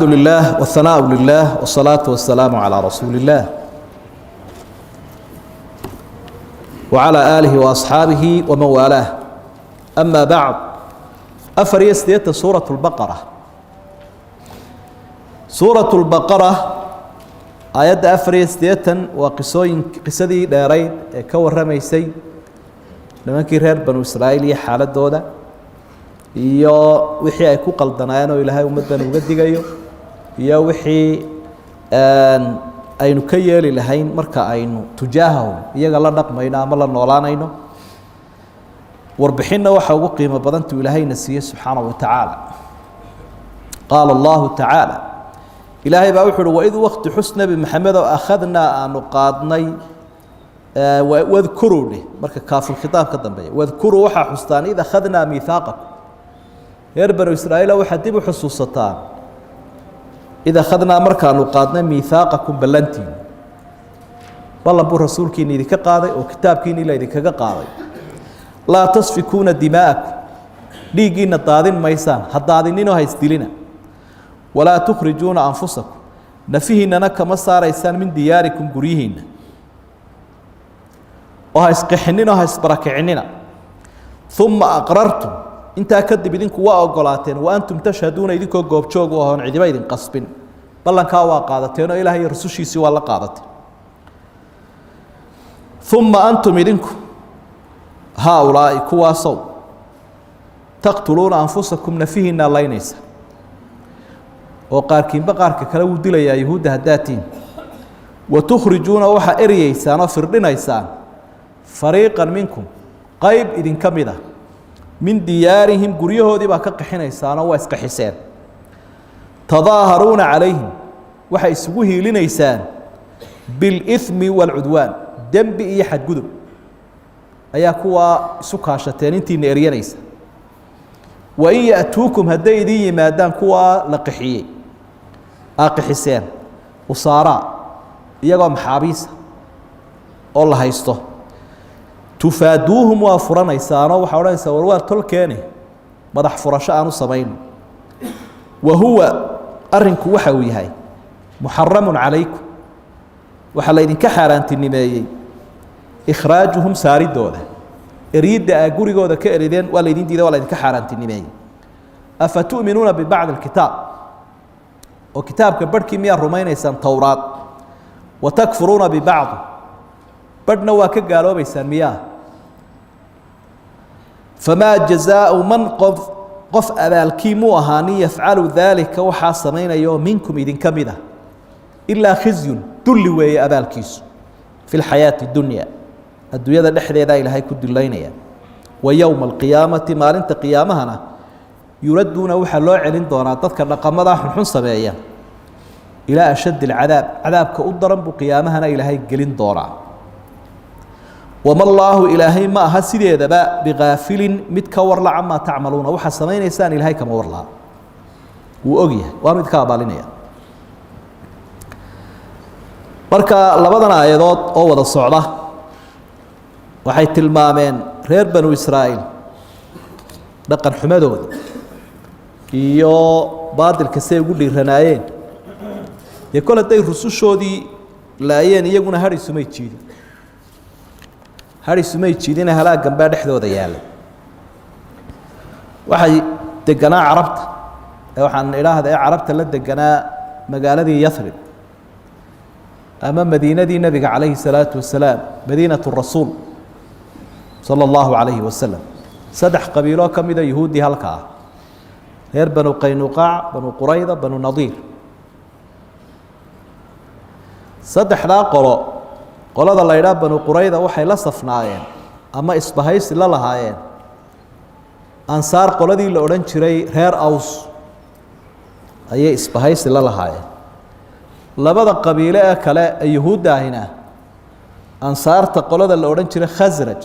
الحمد لله والثناء لله والصلاة والسلام على رسول الله وعلى آله وأصحابه ومن والاه. أما بعد، أفريستيت سورة البقرة. سورة البقرة آيات أفريستيتا قصدي دارين كور رميسي لما كيرهر بنو إسرائيل حالة دودة iyo wixii ay ku qaldanayeen oo Ilaahay ummadan uga digayo iyo wixii aynu ka yeeli lahayn marka aynu tujaahaw iyaga la dhaqmayno ama la noolaanayno. warbixinna waxa ugu qiimo badan tuu Ilaahayna siiyay subhanahu wa ta'ala. qaala Allah ta'ala, Ilaahay baa wuxuu wa idh waqti xusna bi Muhammad oo akhadna aanu qaadnay wadhkuru marka kaaful khitaab ka dambeeya wadhkuru waxa xustaan idh akhadna miisaaqakum reer banu Israa'iil waxa dib u xusuusataan إذا أخذنا مركان وقادنا ميثاقكم بلنتين والله بو رسولكين إذا كقاضي وكتابكين إلا إذا كقاضي لا تصفكون دماءكم ليجينا طاذين ميسان حدادينين وهيستيلنا ولا تخرجون أنفسكم نفيهن نك مسار إنسان من دياركم قريهن وهيسقحنين وهيسبركعنين ثم أقررتم انت كدب idinku waa ogolaateen wa antum tashhaduna idinku goob joog oo aan cidiba idin qasbin ballanka waa qaadateen oo Ilaahay rasuushiisi waa la qaadatay. thumma antum idinku haulaa kuwaasow taqtuluuna anfusakum nafihina laynaysa oo qaarkiinba qaarka kale uu dilaya yahuuda hadaatiin wa tukhrijuuna waxa eriyeysaan oo firdhinaysaan fariiqan minkum qayb idin kamida من ديارهم قريهودي با كقخينيسان oo iska xiseen تظاهرون عليهم waxa isugu hiilinaysaan بالإثم والعدوان دنب iyo xad gudub ayaa kuwa isu kaashateen intii neeriyanaysa wa in yatuukum hadaydi yimaadaan kuwa la qixiyay aqixiseen usaara iyagoo maxaabiis oo la haysto تفادوهم وفرنيسان وحورنيسان وروار تلكينه مدح فرشاء أنو سمين وهو أرنك وحوي هاي محرم عليكم وحلين كحران تنميي إخراجهم ساري دولة إريد أقولي قوة كإريدين والذين دي ولا كحران تنميي أفتؤمنون ببعض الكتاب وكتاب كبر كمية رومانيسان توراة وتكفرون ببعض بدنا وكقالوا بيسان مياه فما جزاء من قف أبالكيمو أهاني يفعل ذلك وحاصمين يوم منكم إذن كمده إلا خزي دلوي أبالكيس في الحياة الدنيا ذا نحذي ذا إلهي كد اللينيا ويوم القيامة ما لنت قيامهنا يردون وحلو علين دونا تذكر رقم ذا حنحن صبايا إلى أشد العذاب عذاب كأضرب قيامهنا إلهي قلين دونا وما الله إلهي ما هسيدي ذباء بغافل متكور لعما تعملون وحسمين إنسان إلهي كما ورلا وأجيه ومتكابا لنا مركا لبدنا آيات أو وضع الصعدة وحي تلمامين غير بنو إسرائيل دقن حمدود إيو بعض الكسي يقول لي رنايين يقول لدي الرسول شودي لايين يقولون هاري سمي تشيدي هاري سمي تشيدين هلا جنبا دحدودا يالay waxay deganaa carabta waxaan ilaahay carabta la deganaa magaaladii Yathrib ama madiinadii nabiga calayhi salaatu wasalaam madiinatu rasuul sallallahu alayhi wasallam saddex qabiilo kamida yahuudi halka reer banu qaynuqaa banu qurayda banu nadiir saddexda qolada la yiraahdo banu qurayda waxay la safnaayeen ama isbahaysi la lahaayeen ansaar qoladii la oran jiray reer aws ayay isbahaysi la lahaayeen labada qabiile ee kale ee yahuuda ahina ansaarta qolada la oran jiray khasraj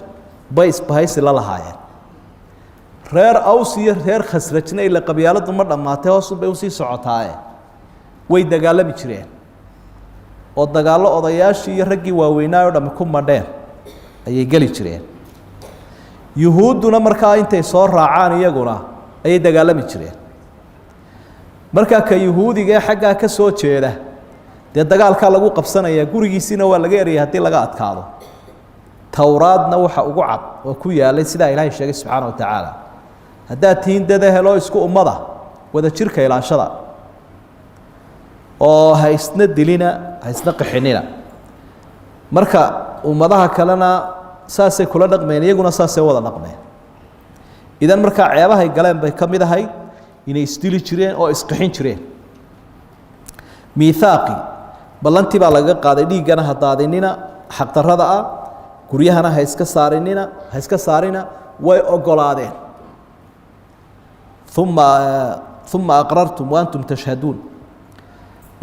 bay isbahaysi la lahaayeen reer aws iyo reer khasrajna ila qabiiladu ma dhamaatay hoos bay u sii socotaay way dagaalami jireen oo dagaalo odayaashii iyo raggii waaweynaa oo dham ku madheen ayay gali jireen yuhuuduna markaa intay soo raacaan iyaguna ayay dagaalami jireen marka ka yahuudiga xagga ka soo jeeda dee dagaalka lagu qabsanaya gurigiisina waa laga eriyay hadii laga adkaado tawraadna waxa ugu cad oo ku yaalay sida Ilaahay sheegay subhanahu wa ta'ala hadaa tiindada helo isku ummada wada jirka ilaashada oo haysna dilina haysna qixinina marka ummadaha kalena saasay kula dhaqmeen iyaguna saasay wada dhaqmeen idan marka ceebaha ay galeen bay kamid ahay inay isdili jireen oo isqixin jireen miisaaqi ballantii baa laga qaaday dhiigana hadaadinina xaq darrada ah guryahana ha iska saarina way ogolaadeen ثم أقررتم وأنتم تشهدون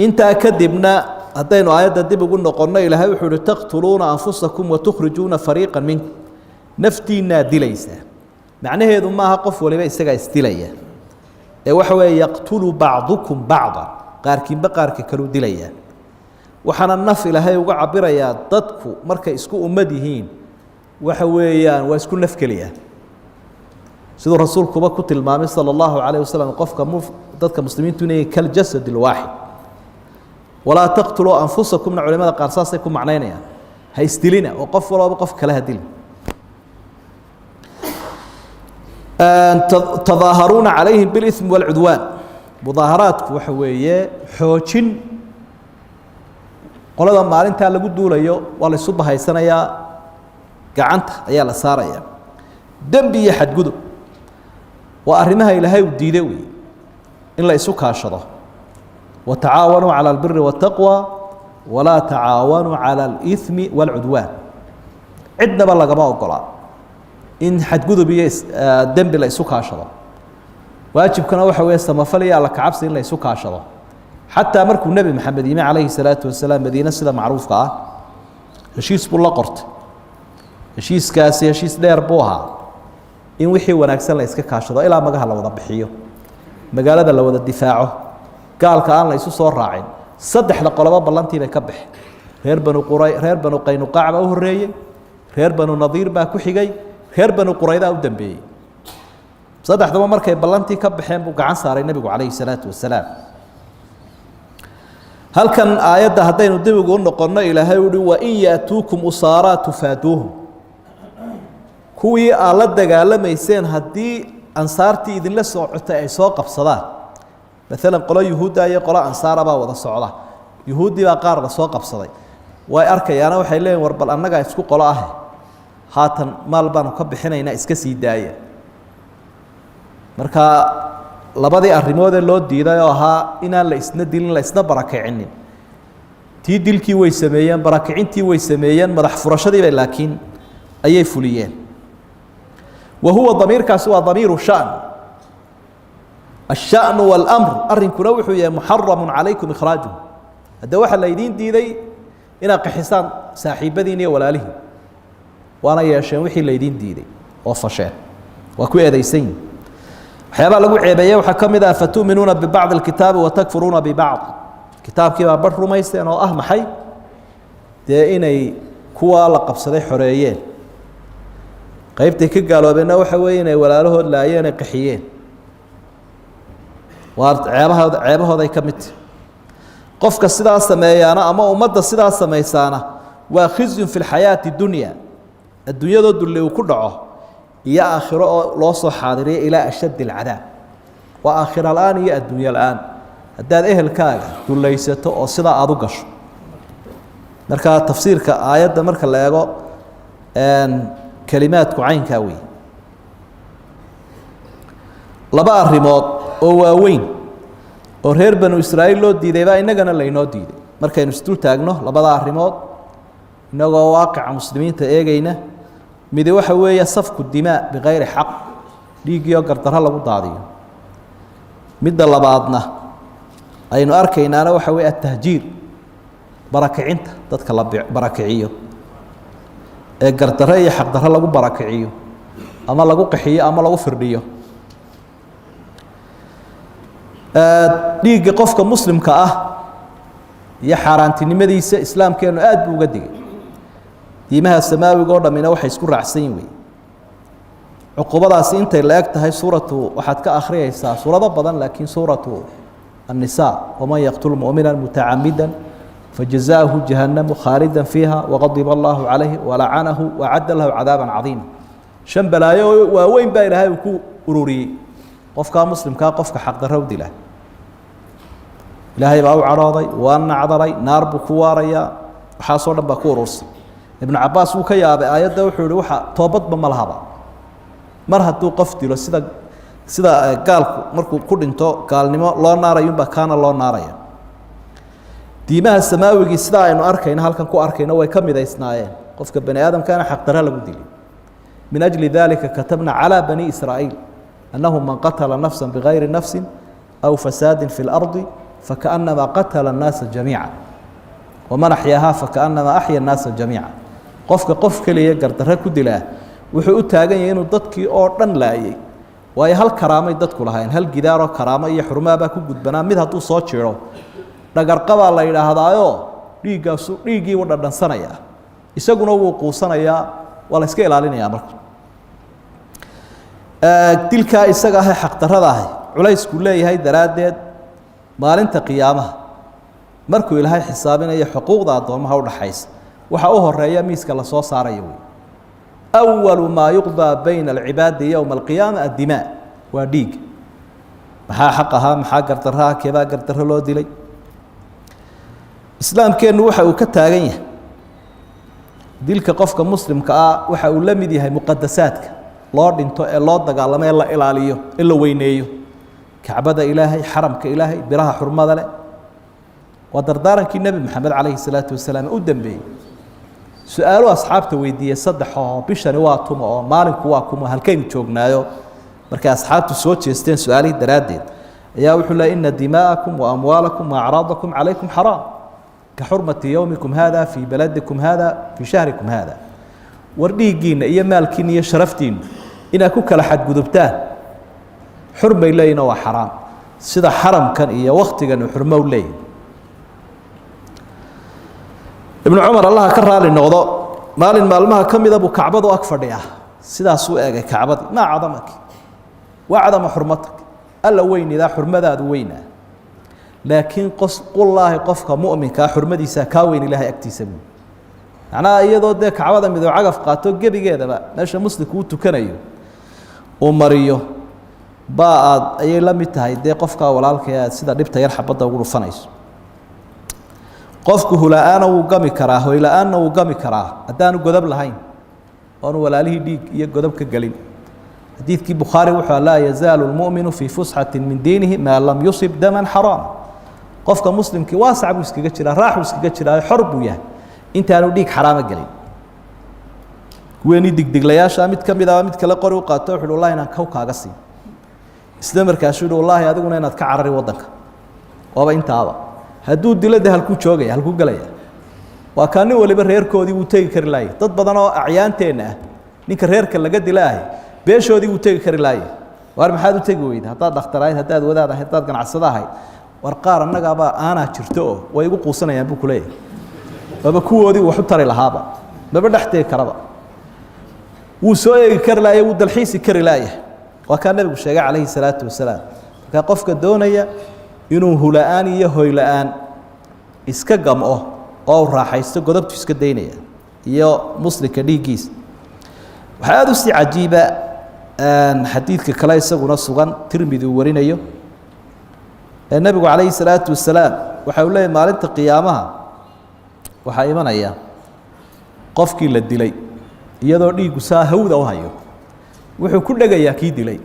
انت كدبنا هدين آيات دب قلنا قلنا إلهي وحول تقتلون أنفسكم وتخرجون فريقا منكم نفتينا دليسا معناه هذا ما قف ولا بيسجع استليا وحوي يقتل بعضكم بعضا قاركين بقارك كلو دليا وحنا النف إلهي وعبر يا ضدكو مركا اسكو أمديهين وحويان واسكو نفكليا سيد الرسول كوبا كنت المامي صلى الله عليه وسلم قفك ضدك مسلمين توني كالجسد الواحد ولا تقتلوا أنفسكم من علماء قرصاصكم معنينا يعني. هيستلنا وقف ولا بقف كلها دل تظاهرون عليهم بالإثم والعدوان مظاهرات وحوية حوشن قال هذا ما أنت على جد ولا يو ولا الصبح هاي سنة يا قعنت يا لسارة يا دم بي حد جدو وأرمها إلى هاي وديدوي إلا يسوق هالشرة وتعاونوا على البر والتقوى ولا تعاونوا على الإثم والعدوان عندنا بالله جماعة القراء إن حد جدو بي دم بلا يسوق هالشرة واجب كنا وحوي استمفلي على كعبس إلا يسوق هالشرة حتى مركب النبي محمد عليه الصلاة والسلام مدينة سلام معروف قاه هشيس بالله قرت هشيس كاسي هشيس دير بوها إن وحي وناكسن لا يسكك هالشرة إلى ما جه الله وضبحيه مقالة لو وذا دفاعه قال كأن لا يسوس الراعين صدح لقلبات بلانتي بكبح غير بنو قينقاع أو الرية غير بنو نظير باكوحي غير بنو قريدة أو دنبي صدح ذو مركب بلانتي كبحين بقعان صار النبي عليه الصلاة والسلام هل كان آيات هدين ودبي قلنا قلنا إلى هؤلاء وإن يأتوكم أسارى تفادوهم كوي آلات دقالة ميسين هدي أنصارتي إذن لسوعتا أي سوق بصلاة مثلا قلا يهودا يقرأ أنصار با وضع الصعودة يهودي بقار سوق بصلاة وأركي أنا وحيلين وربل أنك يسكو قلاه هاتن مال بانو كبحنا هنا إسكسي داية مركا labadii arrimood ee loo diiday oo ahaa inaan la isna dilin la isna barakicinin tii dilkii way sameeyeen barakicintii way sameeyeen madax furashadii bay laakiin ayay fuliyeen وهو ضمير كاسوا ضمير الشأن الشأن والأمر أرنكم روحوا يا محرم عليكم إخراجه هذا واحد ليدين ديدي إن قحسان صاحبتي ولا له وأنا يا شوحي ليدين ديدي وفشان وكوي هذا يسين حيابا لغو عيبايا وحا كميدا فتؤمنون ببعض الكتاب وتكفرون ببعض كتاب كيبا بر ميستين oo ah maxay inay kuwa la qabsaday xoreeyeen qaybtay ka gaaloobeen waxa weeye inay walaalahood laayeen ay qaxiyeen waar ceebahooda ay kamid qofka sidaas sameeyana ama ummadda sidaas sameeysaana waa khizyun fil hayati dunya adduunyada dulle uu ku dhaco يا آخرة لو صح حاضرية إلى أشد العذاب وآخر الآن يا الدنيا الآن هذا إيه الكاغا دول ليست أو صدا أدوقش مركا تفسير كآيات مركا لا يقول أن كلمات كعين كاوي لبا الرماد أو وين أرهر بنو إسرائيل لو دي ديبا إننا لا ينو دي مركا نستول تاغنو لبا الرماد إنه واقع مسلمين تأيجينا ميدي waxa weeye safku dimaa bigayri xaq dhiigiyo gardarro lagu daadiyo midda labaadna aynu arkaynaana waxa weeye at-tahjiir barakicinta dadka la barakiciyo ee gardarro iyo xaq darro lagu barakiciyo ama lagu qaxiyo ama lagu firdhiyo dhiiga qofka muslimka ah iyo xaaraantinimadiisa islaamkeenu aad buu uga digay diimaha samaawiga oo dhamina waxay isku raacsan yihiin cuqubadaasi intay la eg tahay suuratu waxaad ka akhriyaysaa suurado badan laakiin suuratu النساء ومن يقتل مؤمنا متعمدا فجزاؤه جهنم خالدا فيها وغضب الله عليه ولعنه وأعد له عذابا عظيما شن بلايا وين با إلهي وكو أروري قفكا مسلم كا قفكا حق درود له إلهي باو عراضي وأن عذري نار بكواريا وحاصل بكور رسي ابن عباس وكيا بآيات وحول وحا توبت بملهبا مرهد قفتي لو sida gaalku markuu ku dhinto gaalnimo loo naarayo ba kaana loo naaraya diimaha samaawiga sida aynu arkayna halkan ku arkayna way kamidaysnaayeen qofka bani aadamkana xaq dara lagu dilay min ajli dhalika katabna ala bani israa'iil annahu man qatala nafsan bighayri nafsin aw fasadin fil ardi فكأنما قتل الناس جميعا ومن أحياها فكأنما أحيا الناس جميعا قف كلي قدر ku dilaa wuxuu u taagan yahay inuu dadkii oo dhan laayay way hal karaamay dadku lahayn hal gidaaro karaama iyo xurmaaba ku gudbanaa mid haduu soo jiro dhagar qaba la yiraahdaayo dhiigii wada dhansanaya isaguna wuu quusanaya wala iska ilaalinaya marka dilka isaga ah xaq darada ah culays ku leeyahay daraadeed maalinta qiyaamaha markuu ilaahay xisaabinayo xuquuqda addoomaha u dhaxaysa waxa uu horeeya miiska la soo saarayo أول ما يقضى بين العباد يوم القيامة الدماء وديق محا حقها محا قرطرها كيبا قرطرها لو ديلي إسلام كان وحا وكتاغيه ديلك قفك مسلم كا وحا ولمديها مقدساتك لورد انتو لورد دغالما يلا إلاليو إلا وينيو كعبد إلهي حرمك إلهي براها حرمة له ودردارك النبي محمد عليه الصلاة والسلام قدام به سؤالوا أصحابته ويدي صدحوا بيشان واتهم أو مالك واكم هالكين توجنايو مركز أصحابته سوتش يستين سؤالي درادين يا وحلا إن دماءكم وأموالكم وأعراضكم عليكم حرام كحرمة يومكم هذا في بلدكم هذا في شهركم هذا ورديجين يا مالكين يا شرفتين إن أكوك لحد جذبتان حرمة إلينا وحرام سيدا حرم كان إيا وقت كانوا حرمة إليه ابن عمر الله كرر للنقضاء مال مالمها كم إذا بكعبض أكفر يا سيدا سوء كعبض ما عظمك وعظم حرمتك ألا وين إذا حرمة ذا وينه لكن قل الله قفك مؤمن كحرمتي سكاوين لها اكتسبون أنا أيضا ده كعبض من ذو عقف قاتو جبي جدا بقى ناس مسلك وتكنيو ومريو بعد أي لم يتهاي ده قفك ولا لك يا سيدا نبت يرحب بده ويقولوا فنيس قفك هلا أنا وقامي كراه وإلى أنا وقامي كراه أدانو قدب لهين وأنا ولا له ديك يقدب كجلين حديث كي بخاري وحى لا يزال المؤمن في فسحة من دينه ما لم يصب دما حرام قفك مسلم كي واسع وسك جتشلا راح وسك جتشلا حرب وياه أنت أنا وديك حرام الجلين وين يدق دقلياش أمد كم إذا أمد كلا قرو قاتو حلو الله إنك كوكا قصي استمر كاشود والله هذا قلنا إنك كعرري وضنك وابا أنت هذا hadduu dilada halku joogaya halku galaya waa kaani waliba reerkoodii uu tagi kari laayay dad badan oo acyaanteena ninka reerka laga dilaahay beeshoodii uu tagi kari laayay war maxaad u tagi weyday hadaad dhakhtaraayd hadaad wadaadahay hadaad ganacsadahay war qaar annagaba aana jirto way igu quusanayaan buu kuleeyay baba kuwoodii wax u tari lahaaba baba dhaxtay karaba wuu soo eegi kari laayay wuu dalxiisi kari laayay waa kaan nabigu sheegay calayhi salaatu wasalaam ka qofka doonaya inuu hulaan iyo hoylaan iska gamco oo raaxaysto godobtu iska deynaya iyo muslimka dhiigiis waxa aad u si cajiiba xadiidka kale isaguna sugan tirmidhi warinayo nabigu calayhi salaatu wasalaam waxa uu leeyahay maalinta qiyaamaha waxa imanaya qofkii la dilay iyadoo dhiigu saa hawda u hayo wuxuu ku dhagayaa kii dilay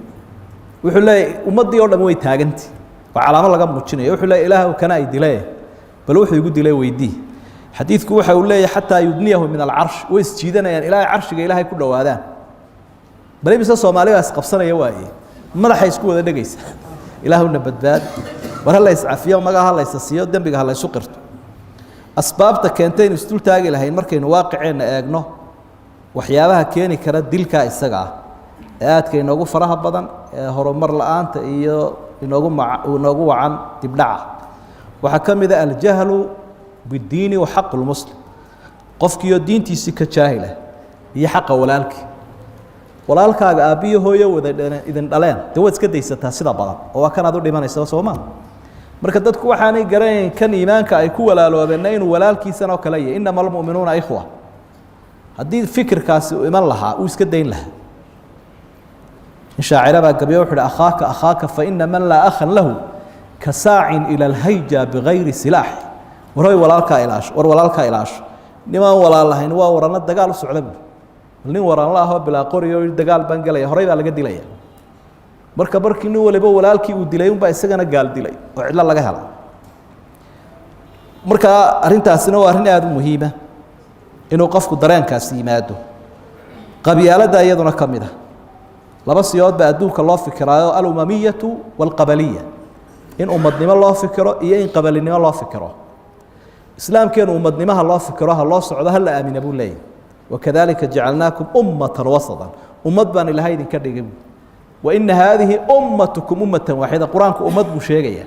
wuxuu leeyahay ummadii oo dhan way taagantay وعلامة لقى موجينه يقول لا إله وكان يدليه بل وحده يقول دليه ويديه حديثك وحده يقول لي حتى يبنيه من العرش ويسجدنا يعني إله عرش إله كله هذا بل بس الصومالي أسقفنا يواي ما راح يسكوا ذا دقيس إله النبتات وهلا يسعفيه وما هلا يسسيه ودم بقى هلا يسكرت أسباب تكنتين استول تاجي لهين مركين واقعين أجنه وحيابها كيني كرد دلك السجعة كين نوقف فرها بدن هرمر الآن تيجي inoogu wacan dibdhaca waxa kamid ah al-jahlu bid-diin wa haqq al-muslim qofkiyo diintiisa ka jaahila iyo xaq walaalkaaga aabiyo hooyo wada idin dhaleen dawad iska daysataa sida badan oo waa kan aad u dhimanayso Soomaa marka dadku waxaanay garanayeen kan iimaanka ay ku walaaloobeen inuu walaalkiisana oo kale yahay innamal mu'minuuna ikhwa haddii fikirkaasi uu iman lahaa uu iska dayn lahaa in shaacira baa gabiyo wuxuu akhaaka fa inna man laa akhan lahu kasaacin ila alhayja bigayri silaax waroy walaalkaa ilaasho nimaan walaal lahayn waa warana dagaal u socda buu nin waraan la ahoo bilaa qoriyo dagaal baan galaya horay baa laga dilaya marka markii nin waliba walaalkii uu dilay unbaa isagana gaal dilay oo cidlo laga hela marka arrintaasina waa arrin aad u muhiima inuu qofku dareenkaasi yimaado qabyaalada iyaduna ka mid ah laba siyood baa adduunka loo fikiraayo alumamiyatu walqabaliya in ummadnimo loo fikiro iyo in qabalinimo loo fikiro islaamkeenu ummadnimaha loo fikiro ha loo socdo ha la aamina buu leeyahy wakadalika jacalnaakum ummatan wasatan ummad baan ilahay idinka dhigay waina haadihi ummatukum ummatan waaxida qur-aanku ummad buu sheegaya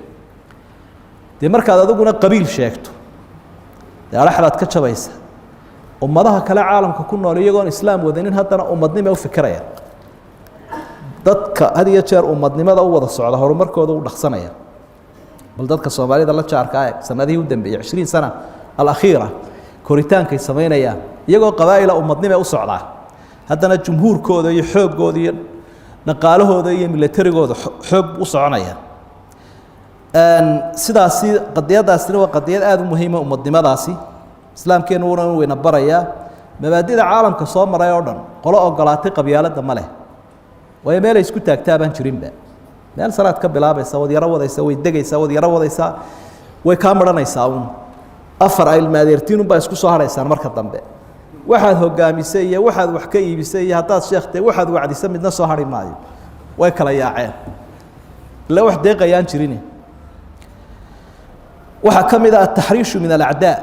dee markaad adiguna qabiil sheegto dee adhaxdaad ka jabaysa ummadaha kale caalamka ku nool iyagoon islaam wadanin haddana ummadnimo u fikiraya dadka had iyo jeer ummadnimada u wada socda horumarkooda u dhaqsanaya bal dadka soomaalida la jaarka ah sanadihii u dambeeyay 20 sana alakhiira koritaankay samaynayaan iyagoo qabaa'ila ummadnimo u socdaa haddana jumhuurkooda iyo xoogooda iyo dhaqaalahooda iyo milatarigooda xoog u soconayaan sidaasi qadiyadaasina waa qadiyad aad u muhiima ummadnimadaasi islaamkeenu wuuna weyna barayaa mabaadida caalamka soo maray oo dhan qolo ogolaatay qabyaalada ma leh way meel isku taagtaabaan jirinba meel salaad ka bilaabaysa wad yara wadaysa way degaysaa wad yara wadaysaa way ka maranaysaa afar ay ilmaadeertiin baa isku soo haraysaan marka dambe waxaad hogaamisay iyo waxaad wax ka iibisay iyo hadaad sheekhtay waxaad wacdisay midna soo hari maayo way kala yaaceen la wax deeqayaan jirin waxa kamid ah tahriishu min al-a'daa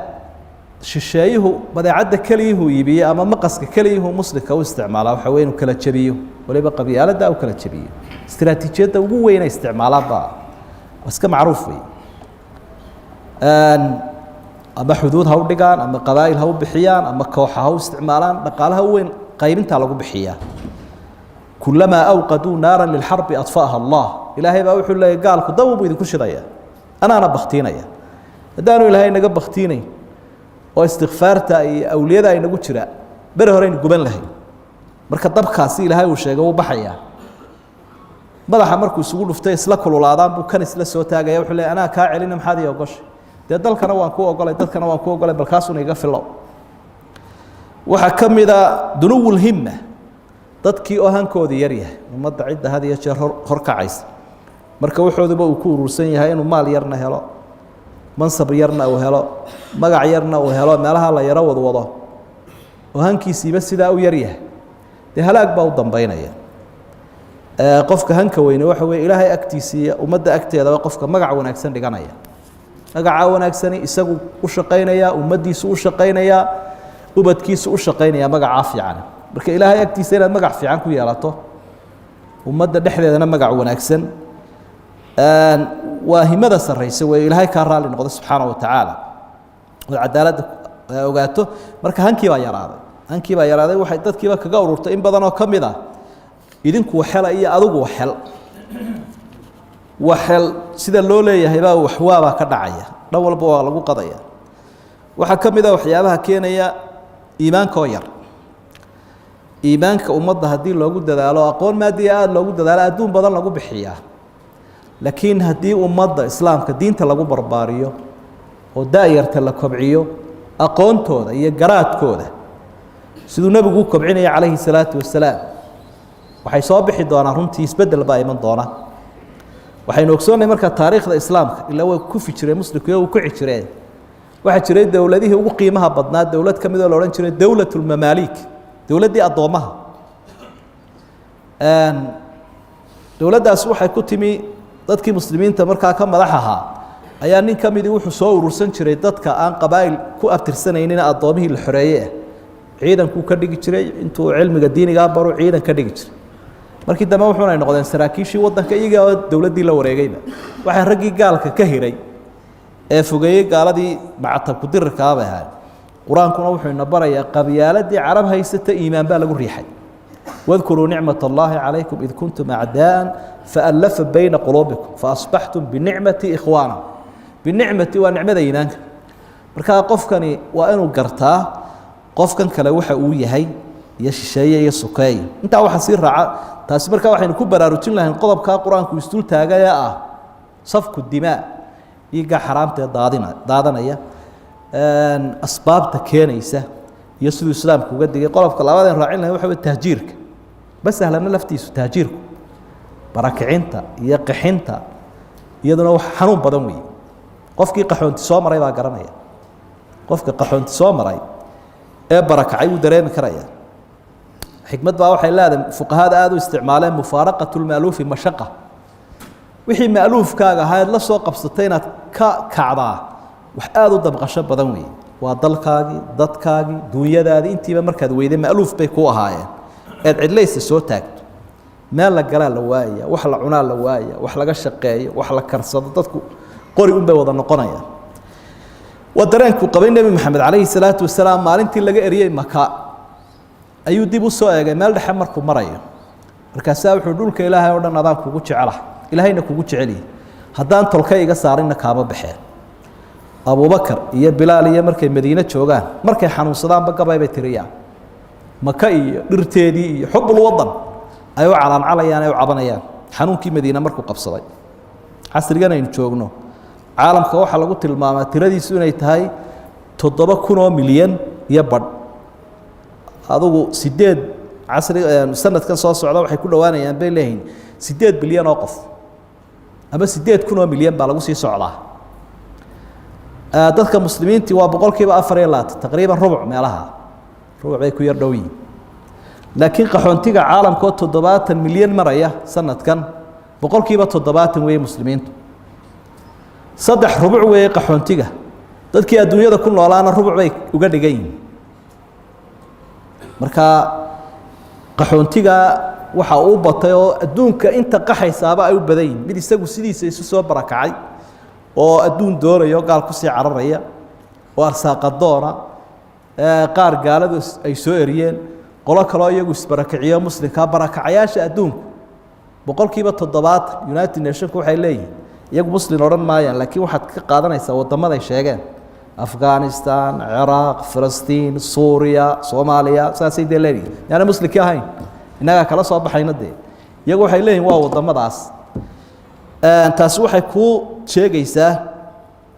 shisheeyuhu badeecada kaliyahu iibiye ama maqaska kaliyahu muslimka u isticmaala waxa weyn kala jabiyo waliba qabyaalada u kala jabiyo istiraatiijiyada ugu weyn ee isticmaalada iska macruuf weey ama xuduud ha u dhigaan ama qabaa'il ha u bixiyaan ama koox ha u isticmaalaan dhaqaalaha weyn qaybinta lagu bixiyaa kullama awqadu naaran lil harbi atfaaha Allah ilaahay baa wuxuu leeyahay gaalku dawbu idinku shidaya ana baktiinaya hadaanu ilaahay naga baktiinay oo istighfaarta iyo awliyada ay nagu jira bar hore in guban lahayn marka dabkaasi ilaahay uu sheegay uu baxaya madaxa markuu isugu dhuftay isla kululaadaan buu kan isla soo taagaya wuxuu leeyahay ana ka celina maxaad iyo gosh dee dalkana waan ku ogolay dadkana waan ku ogolay balkaasuna iga filo waxa kamida dunuwul himma dadkii oo hankoodii yar yahay ummadda cidda had iyo jeer hor kacaysa marka wuxuuduba uu ku urursan yahay inuu maal yarna helo mansab yarna uu helo magac yarna uu helo meelaha la yaro wadwado oo hankiisiiba sidaa u yar yahay dee halaag baa u dambaynaya qofka hanka weyne waxa weeye ilaahay agtiisa ummadda agteeda qofka magac wanaagsan dhiganaya magaca wanaagsani isagu u shaqeynaya ummadiisu u shaqeynaya ubadkiisu u shaqeynaya magaca fiican marka ilaahay agtiisa inaad magac fiican ku yeelato ummadda dhexdeedana magac wanaagsan waa himada sarreysa way ilaahay ka raali noqdo subxaanahu wa tacaala oo cadaalad ogaato marka hankii baa yaraaday waxay dadkiiba kaga ururtay in badan oo kamid ah idinku waxela iyo adigu waxel sida loo leeyahay baa waxwaaba ka dhacaya dhan walba waa lagu qadaya waxa kamid ah waxyaabaha keenaya iimaanka yar iimaanka ummadda hadii loogu dadaalo aqoon maadiya aad loogu dadaalo adduun badan lagu bixiyaa laakiin hadii ummadda islaamka diinta lagu barbaariyo oo daayarta la kobciyo aqoontooda iyo garaadkooda sidoo nabigu kobcinaya calayhi salaatu wasalaam waxay soo bixi doonaan runtii isbedel baa iman doona waxaynu ogsoonay marka taariikhda islaamka ilaa way ku fikireen muslimku oo ku xijireen waxa jiray dawladihii ugu qiimaha badnaa dawlad kamid oo la oran jiray dawlatul mamalik dawladii adoomaha dawladdaas waxay ku timi dadkii muslimiinta markaa ka madax ahaa ayaa nin kamidii wuxuu soo urursan jiray dadka aan qabaa'il ku abtirsanaynin adoomihii la xoreeyay ciidanku ka dhigi jiray intuu cilmiga diiniga baro ciidan ka dhigi jiray markii dambe wuxuu noqdeen saraakiishii wadanka iyaga dawladii la wareegayba waxa raggii gaalka ka hiray ee fogeeyay gaaladii mactab ku dirka abahay quraankuna wuxuu ina barayaa qabyaaladii carab haysata iimaan baa lagu riixay wadkuru ni'matallahi alaykum id kuntum a'daan fa'alafa bayna qulubikum fa asbahtum bi ni'mati ikhwana بالنعمة ونعمة إيمانك marka qofkani waa inuu gartaa qofkan kale waxa uu yahay iyo shisheeye iyo sukeey inta waxa si raaca taas marka waxaynu ku baraarujin lahayn qodobka quraanku istul taagaya ah safku dimaa iga xaraamta daadanaya asbaabta keenaysa iyo sidoo islaamku uga digay qodobka labaad ee raacin lahayn waxa tahjiirka bas ahlana laftiisu tahjiirku barakicinta iyo qixinta iyaduna wax xanuun badan weey qofkii qaxoonti soo maray baa garanaya qofka qaxoonti soo maray ee barakacay uu dareemi karaya xikmad baa waxay leedahay fuqahaada aad u isticmaaleen mufaaraqatul ma'luuf mashaqqa wixii ma'luufkaaga ahayd la soo qabsatay inaad ka kacdaa wax aad u dabqasho badan weey waa dalkaagii dadkaagii duunyadaadii intiiba markaad weyday ma'luuf bay ku ahaayeen eed cidlaysa soo taagto meel la galaa la waaya wax la cunaa la waaya wax laga shaqeeyo wax la karsado dadku qori un bay wada noqonayaan ودرنكو قبل النبي محمد عليه الصلاة والسلام maalintii laga eriyay maka ayuu dib u soo eegay meel dhaxan markuu marayo markaas wuxuu dhulka Ilaahay oo dhan adaan kugu jecelahay Ilaahayna kugu jeceliye hadaan tolkay iga saarina kaaba baxeen Abu Bakar iyo Bilal iyo markay Madiina joogaan markay xanuunsadaan bagabay bay tiriyaan maka iyo dhirteedii iyo xubul wadan ayuu calancalayaan ay cabanayaan xanuunkii Madiina markuu qabsaday casrigan aynu joogno caalamka waxa lagu tilmaamaa tiradiisu inay tahay 7,000 milyan iyo badh adigu 8 casri sanadkan soo socda waxay ku dhawaanayaan bay leeyihiin 8 bilyan oo qof ama 8,000 milyan baa lagu sii socdaa dadka muslimiintii waa boqolkiiba 4 taqriiban rubuc meelaha rubuc bay ku yar dhow yihiin laakiin qaxoontiga caalamka 70 milyan maraya sanadkan boqolkiiba 70 way muslimiintu saddex rubuc weey qaxoontiga dadkii adduunyada ku noolaana rubuc bay uga dhigayn marka qaxoontiga waxa uu batay oo adduunka inta qaxaysaaba ay u badan mid isagu sidiisa isu soo barakacay oo adduun doorayo gaal ku sii cararaya oo arsaaqadoona qaar gaaladu ay soo eriyeen qolo kale iyagu isbarakaciyo muslimka barakacayaasha adduunku boqolkiiba 70 United Nations waxay leeyihiin iyagu muslim oran maayaan laakiin waxaad ka qaadanaysaa wadamada ay sheegeen Afghanistan, Iraq, Palestine, Syria, Soomaaliya saasay leeyihiin yaana muslimka ahayn inaga kala soo baxayna de iyagu waxay leeyihiin waa wadamadaas taas waxay ku sheegaysaa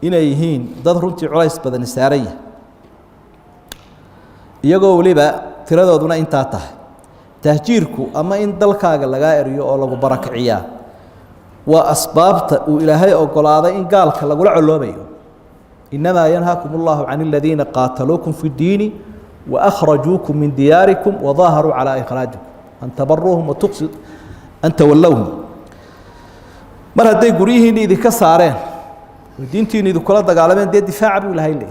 inay yihiin dad runtii culays badan saaray iyagoo waliba tiradooduna inta tahay tahjiirku ama in dalkaaga laga eriyo oo lagu barakaciyaa وأسبابته وإلهي أقول إن قال كلا علومي إنما ينهاكم الله عن الذين قاتلوكم في الدين وأخرجوكم من دياركم وظاهروا على إخراجكم أن تبروهم وتقصد أن تولوهم مرة دي قريه إذا كسارين الدين تيني ذو كلا دقالمين دي دفاع بولاهي لي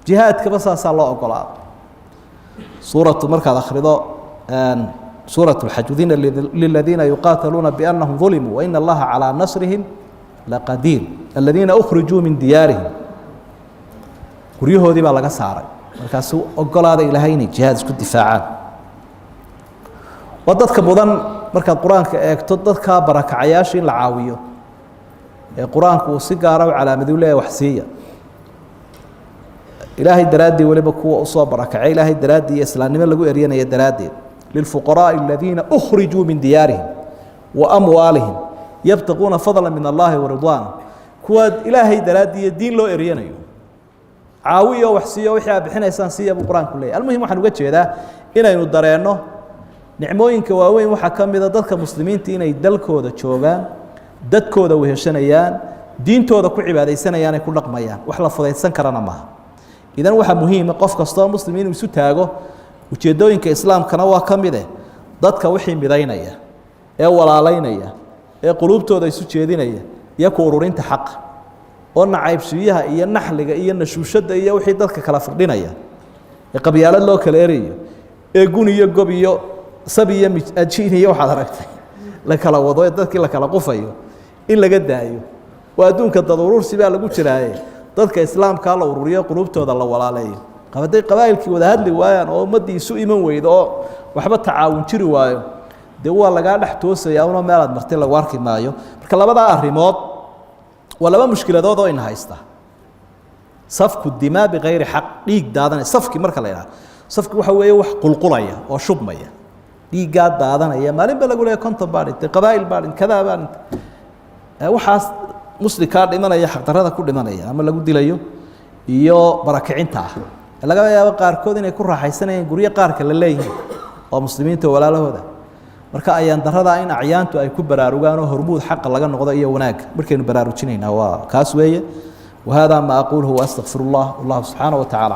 جهاد كبسا صلى الله أقول سورة مركز أخرضاء سورة الحج للذين يقاتلون بأنهم ظلموا وإن الله على نصرهم لقدير الذين أخرجوا من ديارهم قريه دي بقى لغا ساري markaasuu ogolaaday ilaahayna jihaad isku difaacaan wadadka mudan marka quraanka eegto dadka barakacayaasha in la caawiyo ee quraanku si gaar ah calaamadu leeyahay waxsiya ilaahay daraadii waliba kuwa u soo barakacay ilaahay daraadii islaamnimo lagu eriyanayo daraadii للفقراء الذين أخرجوا من ديارهم وأموالهم يبتغون فضلا من الله ورضوانه كواد إلهي درادي الدين لو إريانيو عاوية وحسية وحيا بحنا إسانسية بالقرآن كله المهم وحن وجه هذا إنا يندرينه نعموين كواوين وحكم إذا ضدك مسلمين تينا يدلكوا ذا شوغان ددكوا ذا وهشنيان دين تو ذا كل عبادة سنيان كل رقميان وحلا فضيت سنكرنا معه إذا واحد مهم قف كستان مسلمين وسوتاجو ujeedooyinka islaamkana waa kamid ah dadka wixii midaynaya ee walaalaynaya ee qulubtooda isu jeedinaya iyo ku ururinta xaq oo nacaybsiyaha iyo naxliga iyo nashuushada iyo wixii dadka kala firdhinaya ee qabyaalad loo kala ereeyo ee gun iyo gob iyo sabiya ajin iyo waxa aragtay la kala wado dadkii la kala qufayo in laga daayo waa adduunka dad urursi baa lagu jiraaye dadka islaamka la ururiyo qulubtooda la walaalayo qabaday qabaa'ilkii wada hadli waayaan oo ummadii isu iman weydo oo waxba tacaawun jiri waayo de waa laga dhax toosaya una meel aad martay lagu arki maayo marka labada arimood ولا ما مشكلة ده إنها يستا سفك الدماء بغير حق ديك دادنا سفك مركل لا سفك وحوي وح قلقلية وشب مية ديك قاد دادنا يا مالين بلقوا لي كنت بارد قبائل بارد كذا بارد وحاس مسلم كارد إننا يحق ترى هذا كل إننا يا أما لقوا دليو يو بركعين تاع لقوا يا قاركود إن يكون راح يسنى قرية قارك للي ومسلمين ولا له هذا marka ayaan darada in acyaantu ay ku baraarugaan oo hormuud xaq laga noqdo iyo wanaag markaynu baraarujinayna waa kaas weeye وهذا ما أقوله وأستغفر الله والله سبحانه وتعالى